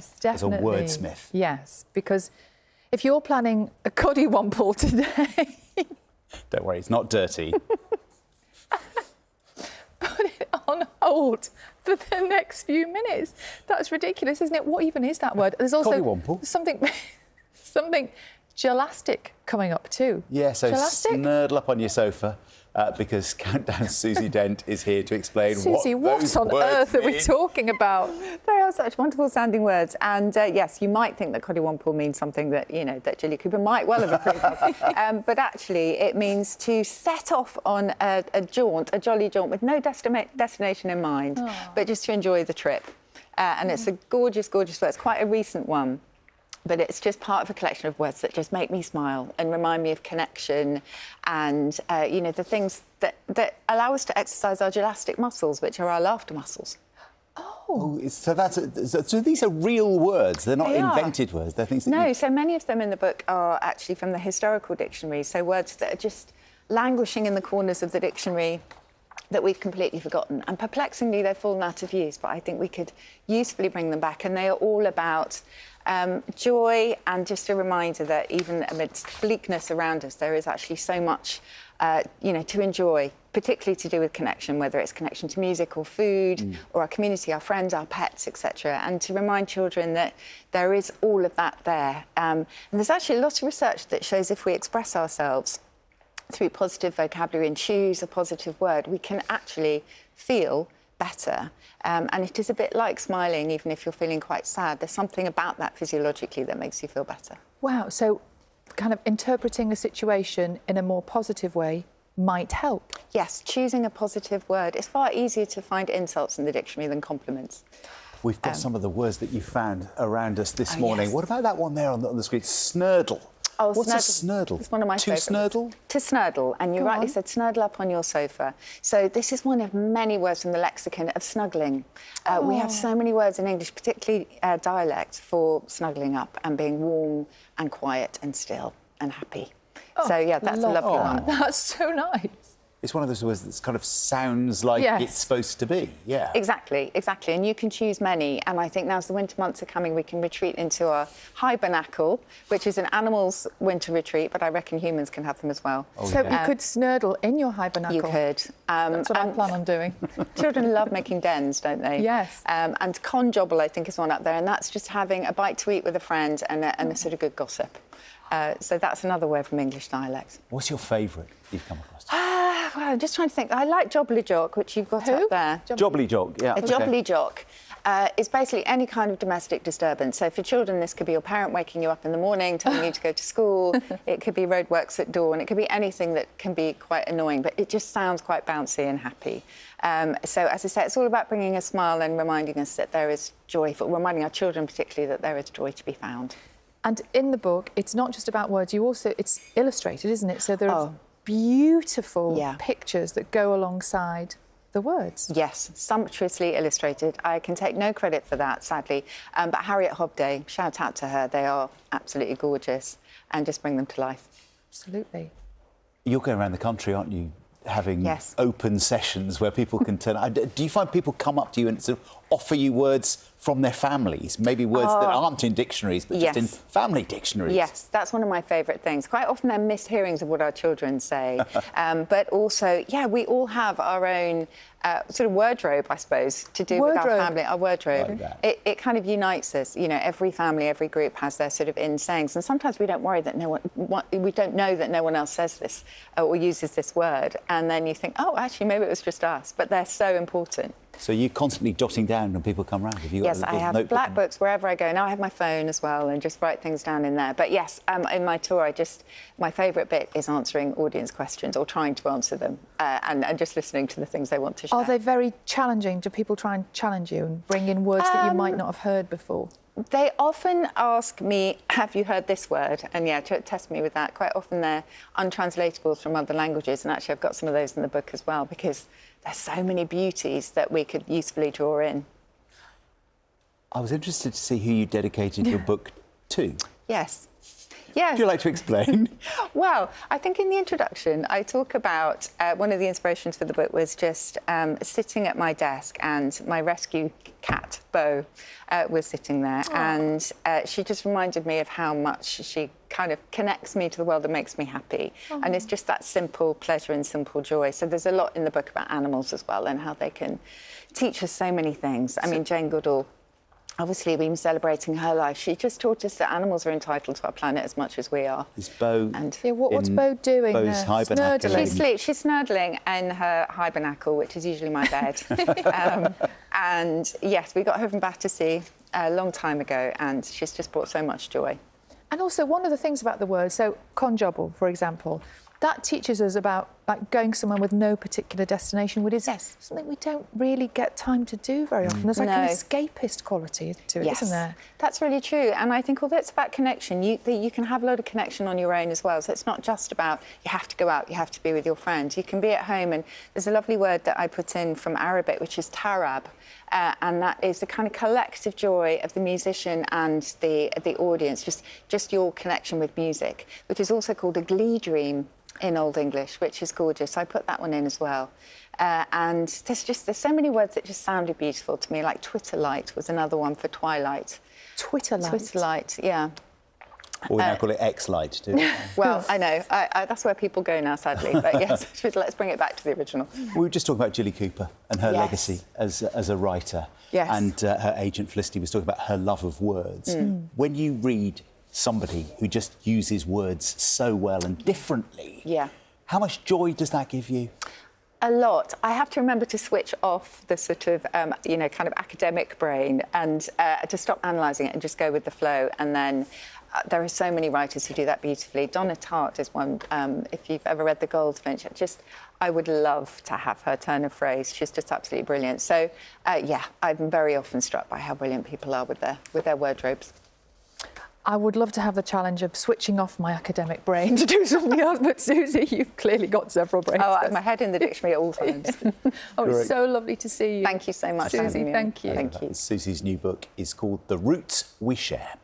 Yes, definitely. As a wordsmith. Yes, because if you're planning a coddywomple today... Don't worry, it's not dirty. Put it on hold for the next few minutes. That's ridiculous, isn't it? What even is that word? There's also coddywomple. something gelastic coming up too. Yeah, so gelastic? snurdle up on your sofa because Countdown Susie Dent is here to explain Susie, what those on words earth mean. are we talking about? They are such wonderful sounding words, and yes, you might think that coddywomple means something that that Julia Cooper might well have approved of, but actually it means to set off on a jolly jaunt with no destination in mind, but just to enjoy the trip. And it's a gorgeous, gorgeous word. It's quite a recent one. But it's just part of a collection of words that just make me smile and remind me of connection and, the things that allow us to exercise our gelastic muscles, which are our laughter muscles. Oh, so these are real words. They're not invented words. They're things that No, so many of them in the book are actually from the historical dictionary, so words that are just languishing in the corners of the dictionary that we've completely forgotten. And perplexingly, they've fallen out of use, but I think we could usefully bring them back. And they are all about joy and just a reminder that even amidst bleakness around us, there is actually so much, to enjoy, particularly to do with connection, whether it's connection to music or food or our community, our friends, our pets, etc. And to remind children that there is all of that there. And there's actually a lot of research that shows if we express ourselves through positive vocabulary and choose a positive word, we can actually feel better. And it is a bit like smiling, even if you're feeling quite sad. There's something about that physiologically that makes you feel better. Wow, so kind of interpreting a situation in a more positive way might help. Yes, choosing a positive word. It's far easier to find insults in the dictionary than compliments. We've got some of the words that you found around us this morning. Yes. What about that one there on the screen? Snurdle. Oh, What's a snurdle? It's one of my favourite. To snurdle? To snurdle, and you rightly said snurdle up on your sofa. So this is one of many words from the lexicon of snuggling. We have so many words in English, particularly dialect, for snuggling up and being warm and quiet and still and happy. So yeah, that's a lovely one. That's so nice. It's one of those words that kind of sounds like it's supposed to be, yeah. Exactly, exactly. And you can choose many. And I think now as the winter months are coming, we can retreat into our hibernacle, which is an animal's winter retreat, but I reckon humans can have them as well. Oh, so you could snurdle in your hibernacle? You could. That's what I plan on doing. Children love making dens, don't they? Yes. And conjobble, I think, is one up there. And that's just having a bite to eat with a friend and a sort of good gossip. So that's another word from English dialect. What's your favourite you've come across? Well, I'm just trying to think. I like jobbly-jock, which you've got up there. Jobbly-jock, yeah. A jobbly-jock is basically any kind of domestic disturbance. So for children, this could be your parent waking you up in the morning, telling you to go to school. It could be roadworks at dawn. It could be anything that can be quite annoying, but it just sounds quite bouncy and happy. So, as I say, it's all about bringing a smile and reminding us that there is joy, reminding our children particularly that there is joy to be found. And in the book, it's not just about words. It's illustrated, isn't it? So there are beautiful pictures that go alongside the words. Yes, sumptuously illustrated. I can take no credit for that, sadly. But Harriet Hobday, shout out to her. They are absolutely gorgeous and just bring them to life. Absolutely. You're going around the country, aren't you, having open sessions where people can turn... Do you find people come up to you and sort of offer you words from their families, maybe words that aren't in dictionaries, but just in family dictionaries? Yes, that's one of my favourite things. Quite often they're mishearings of what our children say. But also, we all have our own sort of wardrobe, I suppose, to do with our family. Our wardrobe. Like it kind of unites us. You know, every family, every group has their sort of in-sayings. And sometimes we don't worry that we don't know that no one else says this or uses this word. And then you think, oh, actually, maybe it was just us. But they're so important. So you're constantly jotting down when people come round? Have you got yes, I have black books wherever I go. Now I have my phone as well and just write things down in there. But yes, in my tour, my favourite bit is answering audience questions or trying to answer them and just listening to the things they want to share. Are they very challenging? Do people try and challenge you and bring in words that you might not have heard before? They often ask me, have you heard this word? And test me with that. Quite often they're untranslatables from other languages. And actually I've got some of those in the book as well because there's so many beauties that we could usefully draw in. I was interested to see who you dedicated your book to. Yes. Yes. Would you like to explain? Well, I think in the introduction, I talk about one of the inspirations for the book was just sitting at my desk, and my rescue cat, Bo, was sitting there. Oh. And she just reminded me of how much she kind of connects me to the world and makes me happy. Oh. And it's just that simple pleasure and simple joy. So there's a lot in the book about animals as well and how they can teach us so many things. I mean, Jane Goodall, obviously, we've been celebrating her life. She just taught us that animals are entitled to our planet as much as we are. Is Bo... And yeah, what's Bo doing Bo's hibernacle? She's snurdling in her hibernacle, which is usually my bed. And yes, we got her from Battersea a long time ago, and she's just brought so much joy. And also, one of the things about the word, so conjobble, for example, that teaches us about like going somewhere with no particular destination, which is something we don't really get time to do very often. There's like an escapist quality to it, isn't there? That's really true. And I think although it's about connection, you can have a lot of connection on your own as well. So it's not just about you have to go out, you have to be with your friends. You can be at home, and there's a lovely word that I put in from Arabic, which is tarab. And that is the kind of collective joy of the musician and the audience, just your connection with music, which is also called a glee dream in Old English, which is gorgeous. So I put that one in as well. And there's so many words that just sounded beautiful to me, like Twitterlight was another one for twilight. Twitterlight? Twitterlight, yeah. Or we now call it X-Light, too. Well, I know. That's where people go now, sadly. But yes, let's bring it back to the original. We were just talking about Jilly Cooper and her legacy as a writer. Yes. And her agent Felicity was talking about her love of words. Mm. When you read somebody who just uses words so well and differently, how much joy does that give you? A lot. I have to remember to switch off the sort of, kind of academic brain and to stop analysing it and just go with the flow. And then there are so many writers who do that beautifully. Donna Tartt is one. If you've ever read The Goldfinch, I would love to have her turn of phrase. She's just absolutely brilliant. So, I'm very often struck by how brilliant people are with their wardrobes. I would love to have the challenge of switching off my academic brain to do something else, but Susie, you've clearly got several brains. Oh, I have my head in the dictionary at all times. Oh, it's so lovely to see you. Thank you so much, Susie. Thank you. Thank you. Susie's new book is called The Roots We Share.